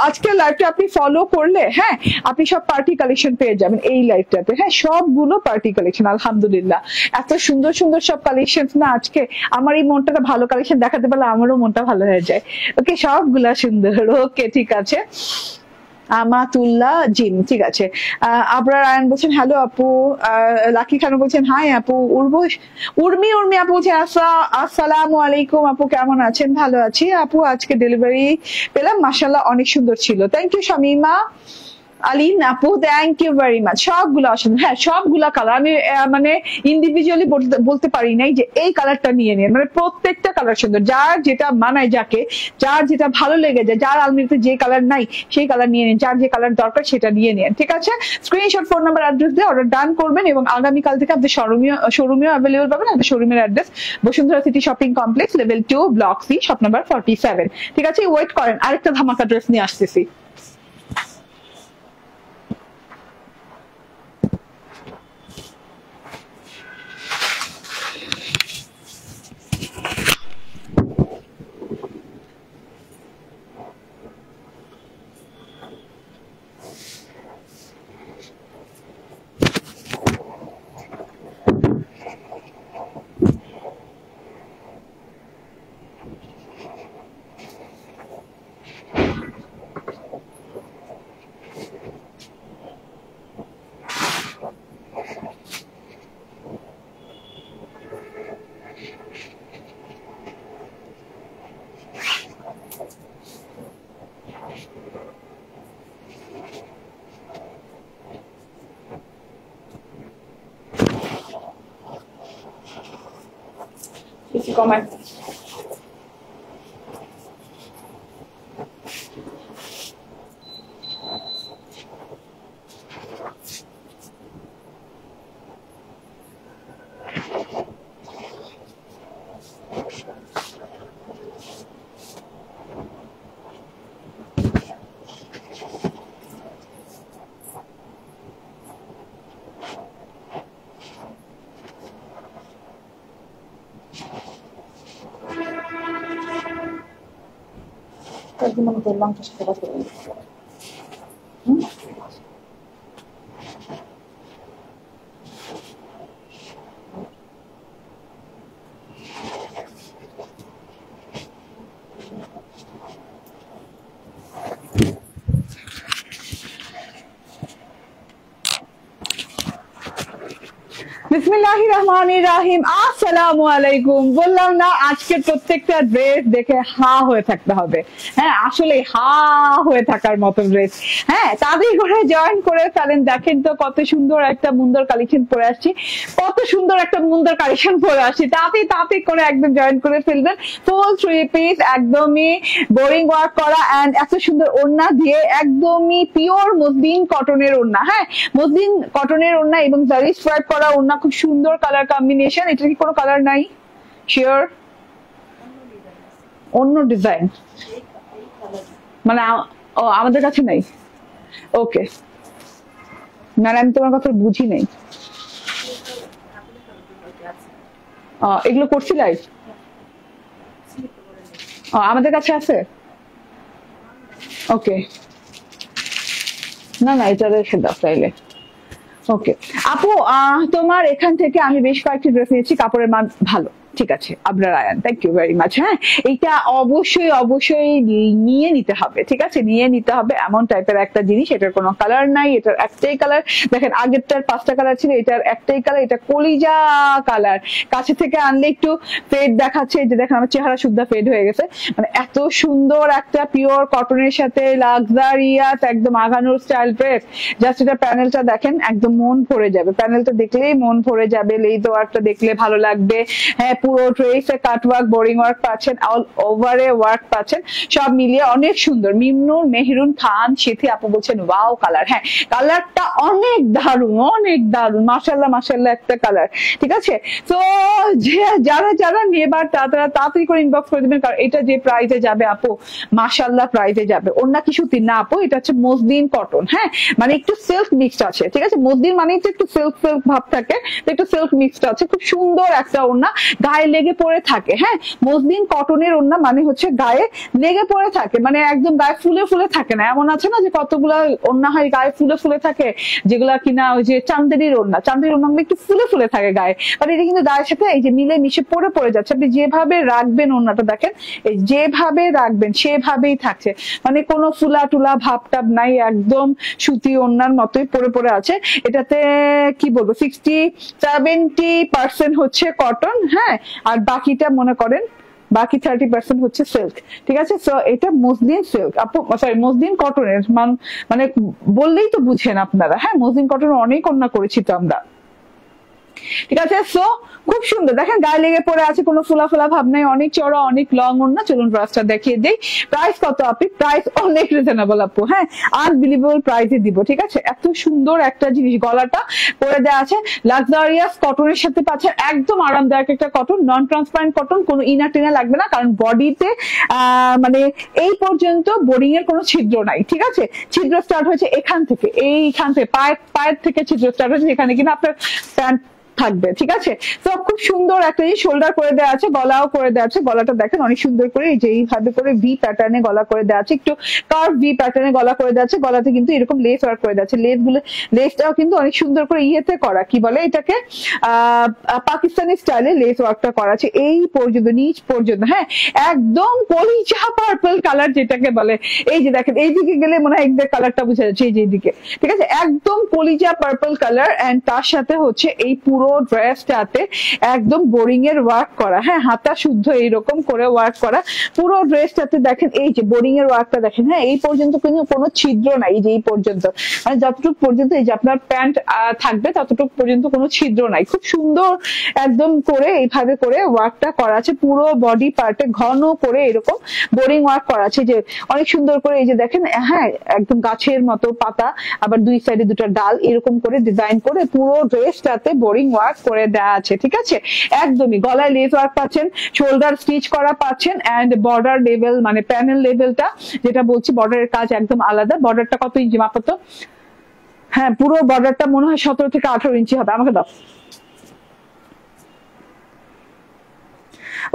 আজকে লাইভটা আপনি ফলো করলে, হ্যাঁ আপনি সব পার্টি কালেকশন পেয়ে যাবেন এই লাইভটাতে। হ্যাঁ, সবগুলো পার্টি কালেকশন, আলহামদুলিল্লাহ এত সুন্দর সুন্দর সব কালেকশন না। আজকে আমার এই মনটা ভালো কালেকশন দেখাতে পারলে আমারও মনটা ভালো হয়ে যায়। ওকে, সবগুলা সুন্দর। ওকে, ঠিক আছে, আমাতুল্লাহ জিম। ঠিক আছে, আবরার আয়ন বলছেন হ্যালো আপু। লাকি খান বলছেন হাই আপু। উর্মি আপু বলছেন আসসালামু আলাইকুম আপু, কেমন আছেন? ভালো আছি আপু, আজকে ডেলিভারি পেলাম, মাশাআল্লাহ অনেক সুন্দর ছিল। থ্যাংক ইউ শামিমা আলিন আপু, থ্যাংক ইউ ভেরি মাচ। সবগুলো অসাধারণ। হ্যাঁ, সবগুলা কালার আমি মানে ইন্ডিভিজুয়ালি বলতে পারি নাই যে এই কালারটা নিয়ে নিন, মানে প্রত্যেকটা কালার সুন্দর, যার যেটা মানায়, যার যেটা ভালো লেগে যায়, যার আলমারিতে যে কালার নাই সেই কালার নিয়ে নিন, যার যে কালার দরকার সেটা নিয়ে নিন। ঠিক আছে, স্ক্রিনশট, ফোন নাম্বার, অ্যাড্রেস দিয়ে অর্ডার ডান করবেন। এবং আগামীকাল থেকে আপনি শোরুমেও অ্যাভেলেবল পাবেন। আপনার শোরুমের address Bashundhara city shopping complex, level 2, block C, shop number 47। ঠিক আছে, ওয়েট করেন, আরেকটা ধামাকা ড্রেস নিয়ে আসতেছি। কমায়। লংটার সাথে কথা বলি। বিসমিল্লাহির রহমানির রহিম, আসসালামু আলাইকুম। বললাম না আজকে প্রত্যেকটা ড্রেস দেখে হা হয়ে থাকতে হবে। হ্যাঁ, আসলে হা হয়ে থাকার মতো ড্রেস। হ্যাঁ, তাদের ঘরে জয়েন করে ফেলেন। দেখেন তো কত সুন্দর একটা মুন্দর কালেকশন পরে আসছি, কত সুন্দর একটা মুন্দর কালেকশন পরে আসছি। তাতে করে একদম জয়েন করে ফেলবেন। ফুল 3 পিস, একদমই বোরিং ওয়ার্ক করা এন্ড এত সুন্দর ওড়না দিয়ে, একদমই পিওর মসলিন কটনের ওড়না। হ্যাঁ, মসলিন কটনের ওড়না এবং জারি স্ট্রাইপ করা ওড়না, খুব সুন্দর কালার কম্বিনেশন। এটা কি কোনো কালার নাই? শিওর অন্য ডিজাইন মানে আমাদের কাছে নাই? ওকে, না আমি তোমার কথা বুঝি নাই। এগুলো করছি লাইভ? আমাদের কাছে আছে। ওকে, না এটা রেখে দাও তাইলে। ওকে আপু, তোমার এখান থেকে আমি বেশ কয়েকটি ড্রেস নিয়েছি, কাপড়ের মান ভালো। ঠিক আছে, Abrar Ayan, thank you very much. হ্যাঁ, এইটা অবশ্যই নিয়ে নিতে হবে। ঠিক আছে, নিয়ে নিতে হবে। এমন টাইপের একটা জিনিস, এটার কোনো কালার নাই, এটার একটাই কালার। দেখেন আগেরটার 5টা কালার ছিল, এটার একটাই কালার। এটা কলিজা কালার। কাছে থেকে আনলে একটু ফেড দেখাচ্ছে, যে দেখেন আমার চেহারা শুদ্ধা ফেড হয়ে গেছে। মানে এত সুন্দর একটা পিওর কটনের সাথে লাক্সারিয়াস একদম আগানোর স্টাইল ড্রেস। জাস্ট এটা প্যানেলটা দেখেন, একদম মন ভরে যাবে। প্যানেলটা দেখলেই মন ভরে যাবে। লেজ ওয়ার্কটা দেখলে ভালো লাগবে। হ্যাঁ, পুরো ড্রেসে কাট ওয়ার্ক, বোরিং ওয়ার্ক পাচ্ছেন, অল ওভারে ওয়ার্ক পাচ্ছেন, সব মিলিয়ে অনেক সুন্দর। মিমনুর মেহরুন খান সেথি আপু বলছেন ওয়াও কালার। হ্যাঁ, কালারটা অনেক দারুণ, মাশাআল্লাহ একটা কালার। ঠিক আছে, তো যারা নেবার তারা তাড়াতাড়ি করে ইনবক্স করে দিবেন, কারণ এটা যে প্রাইসে যাবে আপু, মাশাআল্লাহ প্রাইসে যাবে। ওনা কি সুতি না আপু, এটা হচ্ছে মসলিন কটন। হ্যাঁ, মানে একটু সিল্ক মিক্সড আছে। ঠিক আছে, মসলিন মানে একটু সিল্ক ভাব থাকে, তো একটু সিল্ক মিক্সড আছে। খুব সুন্দর একটা ওড়না, গায়ে লেগে পড়ে থাকে। হ্যাঁ, মসলিন কটনের ওড়না মানে হচ্ছে গায়ে লেগে পড়ে থাকে, মানে একদম গায়ে ফুলে থাকে না। এমন আছে না যে কতগুলা ওড়না হয় গায়ে ফুলে থাকে, যেগুলা কিনা ওই যে চান্দেরির ওড়না একটু ফুলে থাকে গায়ে, মানে এটা কিন্তু গায়ের সাথে এই যে মিলে মিশে পড়ে যাচ্ছে। আপনি যেভাবে রাখবেন ওড়নাটা, দেখেন এই যেভাবে রাখবেন সেভাবেই থাকছে, মানে কোনো ফুলা টুলা ভাবটাব নাই, একদম সুতি ওড়নার মতোই পড়ে আছে। এটাতে কি বলবো, 60-70% হচ্ছে কটন। হ্যাঁ, আর বাকিটা মনে করেন বাকি 30% হচ্ছে সিল্ক। ঠিক আছে, সো এটা মসলিন সিল্ক আপু, সরি মসলিন কটনের মানে বললেই তো বুঝেন আপনারা। হ্যাঁ, মসলিন কটনের অনেক ওড়না করেছি তো আমরা। ঠিক আছে, সো খুব সুন্দর। দেখেন গায়ে লেগে পড়ে আছে, কোনো ফুলা ভাব নাই, অনেক চড়া, অনেক লং ওড়না। চলুন ব্রাশটা দেখিয়ে দেই। প্রাইস কত আপনি? প্রাইস অনেক রিজনেবল আপু। হ্যাঁ, আনবিলিভেবল প্রাইসে দিব। ঠিক আছে, এত সুন্দর একটা জিনিস, গলাটা করে দেওয়া আছে লাক্সারিয়াস কটনের সাথে পাচ্ছেন, একদম আরামদায়ক একটা কটন, নন ট্রান্সপারেন্ট কটন, কোনো ইনার টিনা লাগবে না, কারণ বডিতে মানে এই পর্যন্ত বোরিং এর কোনো ছিদ্র নাই। ঠিক আছে, ছিদ্র স্টার্ট হয়েছে এইখান থেকে পায়ের থেকে ছিদ্র স্টার্ট হয়েছে, এখানে কিনা আপনার প্যান্ট থাকবে। ঠিক আছে, তো খুব সুন্দর একটা শোল্ডার করে দেওয়া আছে, গলাও করে দেওয়া আছে। গলাটা দেখেন অনেক সুন্দর করে এই যে এইভাবে করে ভি প্যাটার্নে গলা করে দেওয়া আছে, একটু কার্ভ ভি প্যাটার্নে গলা করে দেওয়া আছে। গলাতে কিন্তু এরকম লেস ওয়ার্ক করে দেওয়া আছে। লেসটাও কিন্তু অনেক সুন্দর করে ইয়েতে করা, কি বলে এটাকে, পাকিস্তানি স্টাইলে লেস ওয়ার্কটা করা আছে এই পর্যন্ত, নিচ পর্যন্ত। হ্যাঁ, একদম কলিজা পার্পল কালার যেটাকে বলে। এই যে দেখেন, এইদিকে গেলে মনে হয় একদম কালারটা বোঝা যাচ্ছে, এই যে এইদিকে। ঠিক আছে, একদম কলিজা পার্পল কালার, এন্ড তার সাথে হচ্ছে এই পুরো পুরো ড্রেসটাতে একদম বোরিং এর ওয়ার্ক করা, হ্যাঁ হাতা শুদ্ধ এইরকম করে ওয়ার্ক করা পুরো ড্রেসটাতে। দেখেন এই যে বোরিং এর ওয়ার্কটা দেখেন, হ্যাঁ এই পর্যন্ত কিন্তু কোনো ছিদ্র নাই, এই যে এই পর্যন্ত মানে যতটুকু পর্যন্ত এই যে আপনার প্যান্ট থাকবে ততটুকু পর্যন্ত কোনো ছিদ্র নাই। খুব সুন্দর একদম করে এইভাবে করে ওয়ার্কটা করা আছে, পুরো বডি পার্টে ঘন করে এরকম বোরিং ওয়ার্ক করা আছে, যে অনেক সুন্দর করে এই যে দেখেন, হ্যাঁ একদম গাছের মতো পাতা, আবার দুই সাইডে দুটো ডাল এরকম করে ডিজাইন করে পুরো ড্রেসটাতে বোরিং ওয়ার্ক করে দেওয়া আছে, ঠিক আছে। একদমই গলায় লেস ওয়ার্ক পাচ্ছেন, শোল্ডার স্টিচ করা পাচ্ছেন, এন্ড বর্ডার লেভেল মানে প্যানেল লেভেলটা যেটা বলছি বর্ডারের কাজ একদম আলাদা। বর্ডারটা কত ইঞ্চি মাপাতো? হ্যাঁ পুরো বর্ডারটা মনে হয় 17 থেকে 18 ইঞ্চি হবে, আমাকে দাও।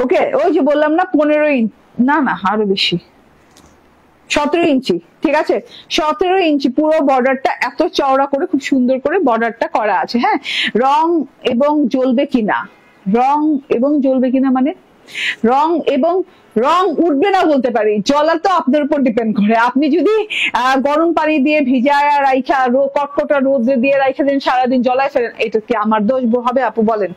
ওকে ওই যে বললাম না 15 ইঞ্চি, না না আরো বেশি, 17 ইঞ্চি, ঠিক আছে 17 ইঞ্চি পুরো বর্ডারটা এত চওড়া করে খুব সুন্দর করে বর্ডারটা করা আছে। হ্যাঁ রং এবং জ্বলবে কিনা, রং এবং জ্বলবে কিনা মানে রং উঠবে না বলতে পারি, জ্বলা তো আপনার উপর ডিপেন্ড করে। আপনি যদি গরম পানি দিয়ে ভিজায় রাইখা কটকটা রোদে দিয়ে রাইখা দিন সারাদিন জ্বলায় ফেলেন, এটা কি আমার দোষ হবে? আপু বলেন,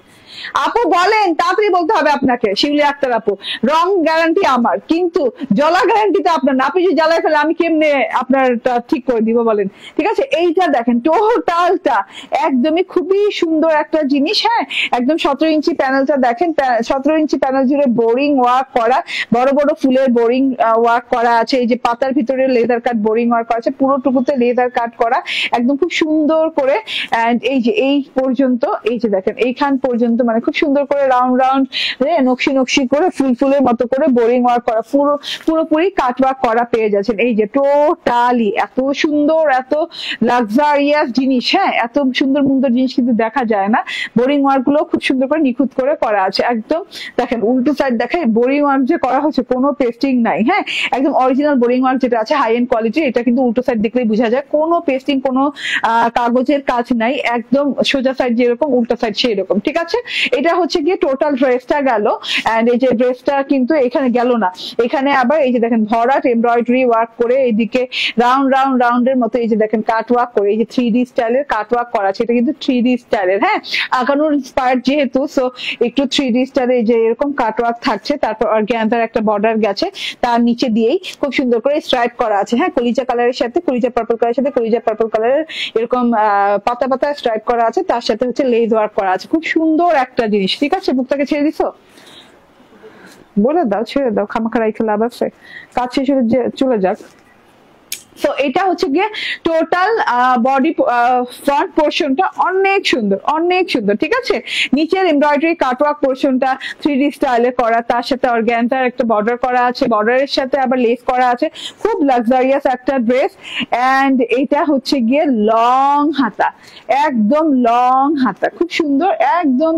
আপু বলেন, তাড়াতাড়ি বলতে হবে আপনাকে। শিউলি আক্তার আপু, রং গ্যারান্টি আমার, কিন্তু জ্বলা গ্যারান্টি তো আপনার না। আপনি যদি জ্বালায় ফেলে আমি কেমনে আপনার ঠিক করে দিব বলেন? ঠিক আছে এইটা দেখেন টোটালটা একদমই খুবই সুন্দর একটা জিনিস। হ্যাঁ একদম 17 ইঞ্চি প্যানেলটা দেখেন, 17 ইঞ্চি প্যানেল জুড়ে বোরিং ওয়ার্ক করা, বড় বড় ফুলের বোরিং ওয়ার্ক করা আছে, এই যে পাতার ভিতরে লেদার কাট বোরিং ওয়ার্ক করা আছে, পুরোটুকুতে লেদার কাট করা একদম খুব সুন্দর করে। এন্ড এই যে এই পর্যন্ত এই যে দেখেন এইখান পর্যন্ত মানে খুব সুন্দর করে রাউন্ড রাউন্ড নকশি নকশি করে ফুল ফুলের মতো করে বোরিং ওয়ার্ক করা, পুরোপুরি কাট ওয়ার্ক করা পেয়ে যাচ্ছেন। এই যে টোটালি এত সুন্দর এত লাক্সারিয়াস জিনিস, হ্যাঁ এত সুন্দর সুন্দর জিনিস কিন্তু দেখা যায় না। বোরিং ওয়ার্ক গুলো খুব সুন্দর করে নিখুঁত করে করা আছে একদম। দেখেন উল্টো সাইড দেখেন বোরিং ওয়ার্ক যে করা হচ্ছে কোনো পেস্টিং নাই, হ্যাঁ একদম অরিজিনাল বোরিং ওয়ার্ক যেটা আছে হাই এন্ড কোয়ালিটি, এটা কিন্তু উল্টো সাইড দেখলেই বোঝা যায় কোনো পেস্টিং কোনো কাগজের কাজ নাই, একদম সোজা সাইড যেরকম উল্টা সাইড সেই রকম, ঠিক আছে। এটা হচ্ছে গিয়ে টোটাল ড্রেসটা গেল। এন্ড এই যে ড্রেসটা কিন্তু এখানে গেল না, এখানে আবার এই যে দেখেন ভরাট এমব্রয়ডারি ওয়ার্ক করে এইদিকে রাউন্ড রাউন্ড রাউন্ডের মতো এই যে দেখেন কাট ওয়ার্ক করে এই যে 3D স্টাইলের কাট ওয়ার্ক করা আছে, এটা কিন্তু 3D স্টাইলের, হ্যাঁ আঁকানোর ইন্সপায়ার্ড যেহেতু সো একটু 3D স্টাইলে যে এরকম কাট ওয়ার্ক থাকছে। তারপর অর্গানজার একটা বর্ডার গেছে, তার নিচে দিয়েই খুব সুন্দর করে স্ট্রাইপ করা আছে, হ্যাঁ কলিজা কালারের সাথে কলিজা পার্পল কালারের সাথে কলিজা পার্পল কালারের এরকম পাতা পাতা স্ট্রাইপ করা আছে, তার সাথে হচ্ছে লেজ ওয়ার্ক করা আছে, খুব সুন্দর একটা জিনিস, ঠিক আছে। বুকটাকে ছেড়ে দিছো, বলে দাও ছেড়ে দাও, খামাখা রাইখে লাভ আছে, কাজ শেষ হলে চলে যাক। তো এটা হচ্ছে গিয়ে টোটাল বডি ফ্রন্ট পোর্শনটা অনেক সুন্দর অনেক সুন্দর, ঠিক আছে। নিচের এমব্রয়ডারি কাটওয়ার্ক পোর্শনটা 3D স্টাইলে করা, তার সাথে অর্গানজার একটা বর্ডার করা আছে, বর্ডারের সাথে আবার লেস করা আছে, খুব লাক্সারিয়াস একটা ড্রেস। এন্ড এটা হচ্ছে গিয়ে লং হাতা, একদম লং হাতা, খুব সুন্দর একদম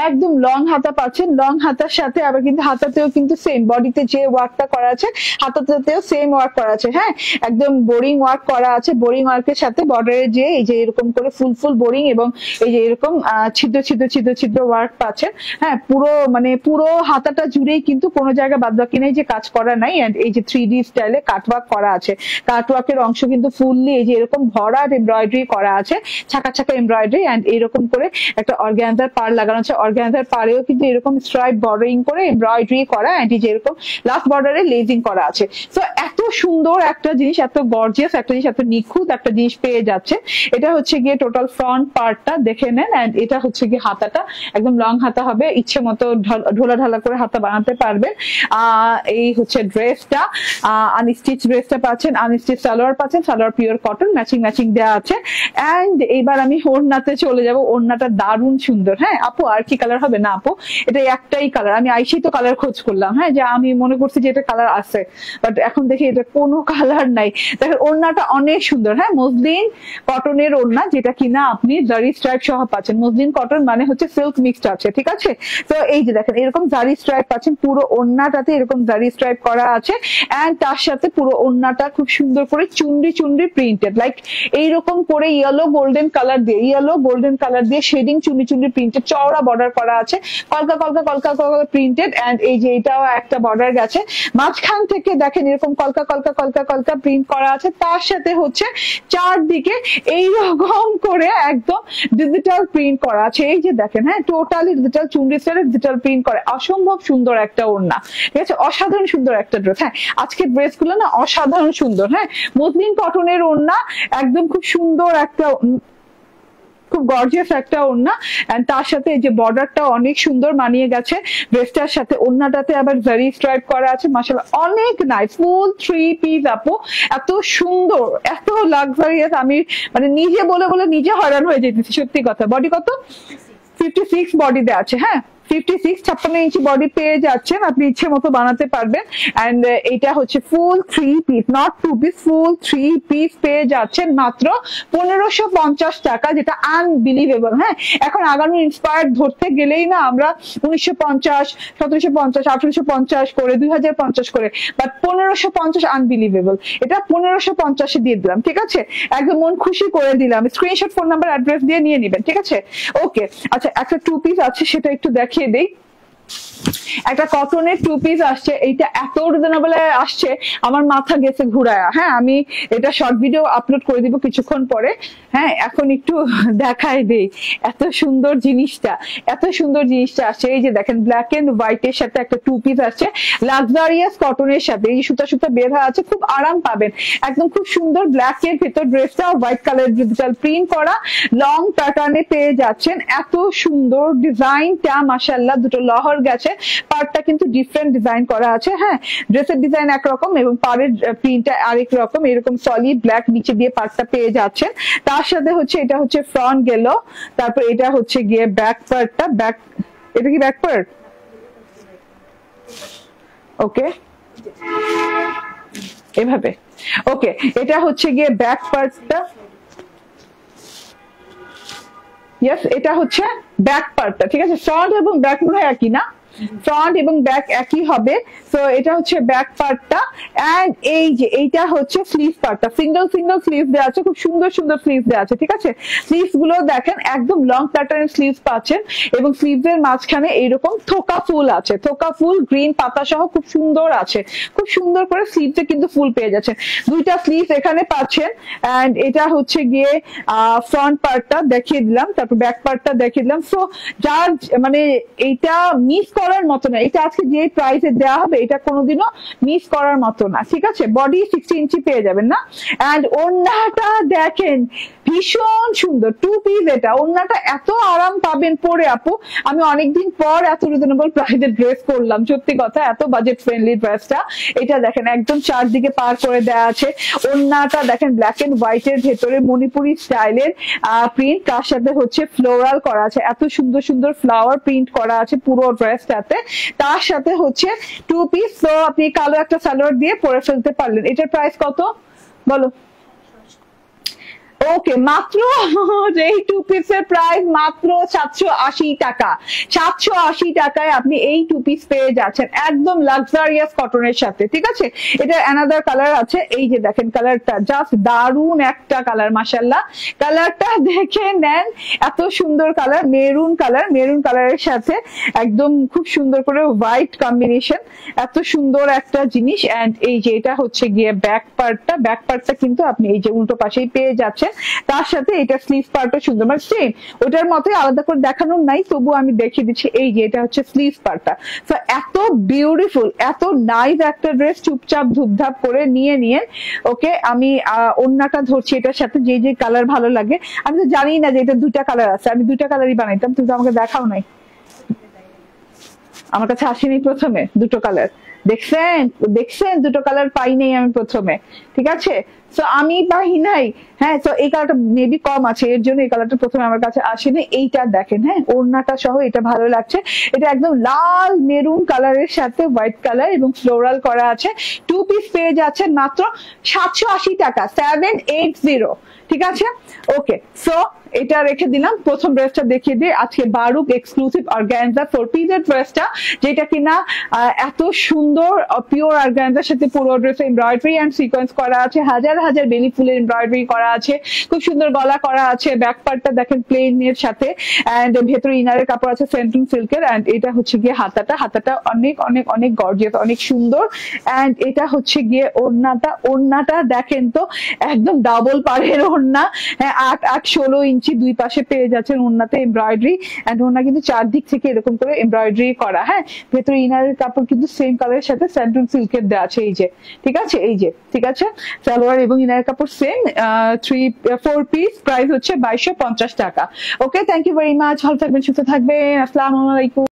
একদম লং হাতা পাচ্ছেন। লং হাতার সাথে আবার কিন্তু হাতাতেও কিন্তু সেম বডিতে যে ওয়ার্কটা করা আছে হাতাতেও সেম ওয়ার্ক করা আছে, হ্যাঁ একদম বোরিং ওয়ার্ক করা আছে। বোরিং ওয়ার্কের সাথে বর্ডারে যে এই যে এরকম করে ফুল ফুল বোরিং এবং এই যে এরকম ছিদ্র ছিদ্র ছিদ্র ছিদ্র ওয়ার্ক পাচ্ছেন, হ্যাঁ পুরো মানে পুরো হাতাটা জুড়েই কিন্তু কোনো জায়গায় বাদ বাকি নেই যে কাজ করা নাই। এন্ড এই যে 3D স্টাইলে কাটওয়ার্ক করা আছে, কাটওয়ার্কের অংশ কিন্তু ফুললি এই যে এরকম ভরাট এমব্রয়ডারি করা আছে, ছাকা ছাকা এমব্রয়ডারি। এন্ড এরকম করে একটা অর্গানজার পার লাগানো আছে, অর্গানজার পারেও কিন্তু এরকম স্ট্রাইপ বর্ডারিং করে এমব্রয়ডারি করা, এন্ড এই যে এরকম লাস্ট বর্ডারে লেজিং করা আছে। তো এত সুন্দর একটা জিনিস, এত গর্জিয়াস একটা জিনিস, এত নিখুঁত একটা জিনিস পেয়ে যাচ্ছে। এটা হচ্ছে গিয়ে টোটাল ফ্রন্ট পার্টটা দেখে নেন। এন্ড এটা হচ্ছে গিয়ে হাতাটা একদম লং হাতা হবে, ইচ্ছে মতো ঢোলা ঢালা করে হাতা বানাতে পারবেন। এই হচ্ছে ড্রেসটা, আনস্টিচ ড্রেসটা পাচ্ছেন, আনস্টিচ সালোয়ার পাচ্ছেন, salwar pure cotton matching matching দেওয়া আছে। এন্ড এইবার আমি ওড়নাতে চলে যাব, ওড়নাটা দারুণ সুন্দর। হ্যাঁ আপু আর কি কালার হবে? না আপু এটা একটাই কালার, আমি আইসেই তো কালার খোঁজ করলাম, হ্যাঁ যে আমি মনে করছি যে এটা কালার আছে, বাট এখন দেখি এটা কোনো কালার নাই। দেখেন ওড়নাটা অনেক সুন্দর, হ্যাঁ মসলিন কটনের ওড়না, যেটা কিনা আপনি জারি স্ট্রাইপ সহ পাচ্ছেন। মসলিন কটন মানে হচ্ছে সিল্ক মিক্সড আছে, ঠিক আছে। তো এই যে দেখেন এরকম জারি স্ট্রাইপ পাচ্ছেন, পুরো ওড়নাটাতে এরকম জারি স্ট্রাইপ করা আছে। এন্ড তার সাথে পুরো ওড়নাটা খুব সুন্দর করে চুনরি চুনরি প্রিন্টেড, লাইক এইরকম করে ইয়েলো গোল্ডেন কালার দিয়ে শেডিং চুনরি চুনরি প্রিন্টেড চওড়া বর্ডার বর্ডার করা আছে, কলকা কলকা কলকা কলকা প্রিন্টেড। এন্ড এই যে এটাও একটা বর্ডার গেছে, মাঝখান থেকে দেখেন এরকম কলকা কলকা কলকা কলকা প্রিন্ট করা আছে, তার সাথে হচ্ছে চারদিকে এইরকম করে একদম ডিজিটাল প্রিন্ট করা আছে। এই যে দেখেন, হ্যাঁ, টোটালি ডিজিটাল চুনরি সেলের ডিজিটাল প্রিন্ট করে, অসম্ভব সুন্দর একটা ওড়না, ঠিক আছে, অসাধারণ সুন্দর একটা ড্রেস। হ্যাঁ, আজকের ড্রেস গুলো না অসাধারণ সুন্দর। হ্যাঁ, মসলিন কটনের ওড়না, একদম খুব সুন্দর একটা, খুব গর্জিয়াস একটা ওড়না। এন্ড তার সাথে এই যে বর্ডারটা অনেক সুন্দর মানিয়ে গেছে ড্রেসটার সাথে। ওড়নাটাতে আবার জারি স্ট্রাইপ করা আছে, মাশাআল্লাহ অনেক নাইস, ফুল 3 পিস আপু, এত সুন্দর, এত লাক্সারিয়াস, আমি মানে নিজে বলে বলে নিজে হয়রান হয়ে যেতেছি, সত্যি কথা। বডি কত? 56 বডিতে আছে। হ্যাঁ, 56 56 ইঞ্চি বডি পেয়ে যাচ্ছেন, আপনি ইচ্ছে মতো বানাতে পারবেন। এন্ড এটা হচ্ছে ফুল 3 piece, not 2 piece, full 3 piece পেয়ে যাচ্ছেন মাত্র 1550 টাকা, যেটা আনবিলিভেবল। হ্যাঁ, এখন আগামী ইন্সপায়ার্ড ধরতে গেলেই না আমরা 1950, 1750, 1850 করে, 2050 করে, বাট 1550 আনবিলিভেবল। এটা 1550 দিয়ে দিলাম, ঠিক আছে, একদম মন খুশি করে দিলাম। স্ক্রিনশট, ফোন নাম্বার, অ্যাড্রেস দিয়ে নিয়ে নেবেন, ঠিক আছে। ওকে, আচ্ছা, একটা 2 পিস আছে, সেটা একটু দেখিয়ে দেই। একটা কটনের 2 পিস আসছে, এইটা এত রিজনেবল আসছে আমার মাথা গেছে ঘুরায়া। হ্যাঁ, আমি এটা শর্ট ভিডিও আপলোড করে দিব কিছুক্ষণ পরে। হ্যাঁ, এখন একটু দেখাই দেই এত সুন্দর জিনিসটা, এত সুন্দর জিনিসটা আসছে। এই যে দেখেন, ব্ল্যাক এন্ড হোয়াইট এর সাথে একটা 2 পিস আসছে, লাক্সারিয়াস কটনের সাথে, এই সুতা সুতা বের হওয়া আছে, খুব আরাম পাবেন, একদম খুব সুন্দর। ব্ল্যাক এর ভেতর ড্রেসটা হোয়াইট কালার ডিজিটাল প্রিন্ট করা, লং প্যাটার্নে পেয়ে যাচ্ছেন, এত সুন্দর ডিজাইনটা, মাশাআল্লাহ। দুটো লহর গেছে, পার্টটা কিন্তু ডিফারেন্ট ডিজাইন করা আছে। হ্যাঁ, ড্রেসের ডিজাইন একরকম এবং পাড়ের প্রিন্টটা আরেক রকম, এরকম সলিড ব্ল্যাক নিচে দিয়ে পার্টটা পেয়ে যাচ্ছেন। তার সাথে হচ্ছে এটা হচ্ছে ফ্রন্ট গেল, তারপর এটা হচ্ছে গিয়ে ব্যাক পার্টটা, ব্যাক, এটা কি ব্যাক পার্ট? ওকে, এভাবে। ওকে, এটা হচ্ছে গিয়ে ব্যাক পার্টটা, ইয়েস, এটা হচ্ছে ব্যাক পার্টটা, ঠিক আছে। ফ্রন্ট এবং ব্যাক মনে হয় একই না? ফ্রন্ট এবং ব্যাক একই হবে। সো এটা হচ্ছে ব্যাক পার্টটা। এন্ড এই যে এইটা হচ্ছে স্লিভ পার্টটা, সিঙ্গেল সিঙ্গেল স্লিভ দেওয়া আছে, খুব সুন্দর সুন্দর স্লিভ দেওয়া আছে, ঠিক আছে। স্লিভস গুলো দেখেন একদম লং প্যাটার্নের স্লিভস পাচ্ছেন, এবং স্লিভস এর মাঝখানে এইরকম থোকা ফুল আছে, থোকা ফুল গ্রিন পাতা সহ খুব সুন্দর আছে, খুব সুন্দর করে স্লিভসে কিন্তু ফুল পেয়ে যাচ্ছেন। দুইটা স্লিভ এখানে পাচ্ছেন। এন্ড এটা হচ্ছে গিয়ে ফ্রন্ট পার্টটা দেখিয়ে দিলাম, তারপর ব্যাক পার্টটা দেখিয়ে দিলাম। সো যার মানে এইটা মিস করার মতো না, এটা আজকে যে প্রাইসে দেওয়া হবে এটা কোনোদিনও মিস করার মতো না, ঠিক আছে। বডি 60 ইঞ্চি পেয়ে যাবেন না। এন্ড ওড়নাটা দেখেন, ভীষণ সুন্দর 2 পিস, এটা ওড়নাটা এত আরাম পাবেন পরে আপু। আমি অনেকদিন পর এত রিজনেবল প্রাইসে ড্রেস করলাম, সত্যি কথা, এত বাজেট ফ্রেন্ডলি ড্রেসটা। এটা দেখেন একদম চারদিকে পার করে দেওয়া আছে। ওড়নাটা দেখেন ব্ল্যাক এন্ড হোয়াইট এর ভেতরে মণিপুরি স্টাইলের প্রিন্ট, তার সাথে হচ্ছে ফ্লোরাল করা আছে, এত সুন্দর সুন্দর ফ্লাওয়ার প্রিন্ট করা আছে পুরো ড্রেসটাতে। তার সাথে হচ্ছে 2 পিস, তো আপনি কালো একটা সালোয়ার দিয়ে পরে ফেলতে পারলেন। এটার প্রাইস কত বলো? ওকে, মাত্র এই 2 পিসের প্রাইস মাত্র 780 টাকা। 780 টাকায় আপনি এই 2 পিস পেয়ে যাচ্ছেন, একদম লাক্সারিয়াস কটনের সাথে, ঠিক আছে। এটা অ্যানাদার কালার আছে, এই যে দেখেন কালারটা জাস্ট দারুন একটা কালার, মাশাআল্লাহ। কালারটা দেখে নেন, এত সুন্দর কালার, মেরুন কালার, মেরুন কালারের সাথে একদম খুব সুন্দর করে হোয়াইট কম্বিনেশন, এত সুন্দর একটা জিনিস। এন্ড এই যে এটা হচ্ছে গিয়ে ব্যাক পার্টটা, ব্যাক পার্টটা কিন্তু আপনি এই যে উল্টো পাশেই পেয়ে যাচ্ছেন। তার সাথে এটা স্লিভ পার্টও সুন্দর, মানে সেম ওটার মতোই, আলাদা করে দেখানোর নাই, তবু আমি দেখিয়ে দিচ্ছি। এই যে এটা হচ্ছে স্লিভ পার্টটা। তো এত বিউটিফুল, এত নাইস একটা ড্রেস, চুপচাপ ধুপধাপ করে নিয়ে নিয়ে। ওকে, আমি ওড়নাটা ধরছি এটার সাথে, যে যে কালার ভালো লাগে। আমি তো জানি না যে এটা 2টা কালার আছে, আমি 2টা কালারই বানাইতাম, কিন্তু আমাকে দেখাও নাই, আমার কাছে আসেনি প্রথমে 2টো কালার। দেখছেন দেখছেন, 2টো কালার পাই নাই আমি প্রথমে, ঠিক আছে। তো আমি পাই নাই। হ্যাঁ, তো এই কালারটা মেবি কম আছে, এর জন্য এই কালারটা প্রথমে আমার কাছে আসেনি। এইটা দেখেন, হ্যাঁ, ওড়নাটা সহ এটা ভালো লাগছে। এটা একদম লাল মেরুন কালারের সাথে হোয়াইট কালার এবং ফ্লোরাল করা আছে। 2 পিস পেয়ে যাচ্ছেন মাত্র 780 টাকা, 780, ঠিক আছে। ওকে, সো এটা রেখে দিলাম। প্রথম ড্রেসটা দেখিয়ে দিই, আজকে বারুক এক্সক্লুসিভ অর্গানজা 4 পিসের ড্রেসটা, যেটা কিনা এত সুন্দর পিওর অর্গানজার সাথে পুরো ড্রেসে এমব্রয়ডারি এন্ড সিকোয়েন্স করা আছে, হাজার হাজার বেলি ফুলের এমব্রয়ডারি করা আছে, খুব সুন্দর গলা করা আছে, ব্যাক পার্টটা দেখেন প্লেন এর সাথে, এন্ড ভেতরে ইনারের কাপড় আছে সেন্ট্রিং সিল্কের, এন্ড এটা হচ্ছে গিয়ে হাতাটা অনেক অনেক অনেক গর্জিয়াস, অনেক সুন্দর। এন্ড এটা হচ্ছে গিয়ে ওড়নাটা দেখেন তো একদম ডাবল পাড়ের ওড়না, হ্যাঁ 8-16 ইঞ্চি দুই পাশে পেয়ে যাচ্ছেন ওড়নাতে এমব্রয়ডারি, এন্ড ওড়না কিন্তু চারদিক থেকে এরকম করে এমব্রয়ডারি করা, হ্যাঁ ভেতরে ইনারের কাপড় কিন্তু সেম কালারের সাথে সেন্ট্রিং সিল্কের দেওয়া আছে, এই যে ঠিক আছে, এই যে ঠিক আছে, সালোয়ার এবং ইনারের কাপড় সেম, 4 পিস, প্রাইস হচ্ছে 2250 টাকা। ওকে, থ্যাংক ইউ ভেরি মাচ, ভালো থাকবেন, সুস্থ থাকবেন, আসসালামু আলাইকুম।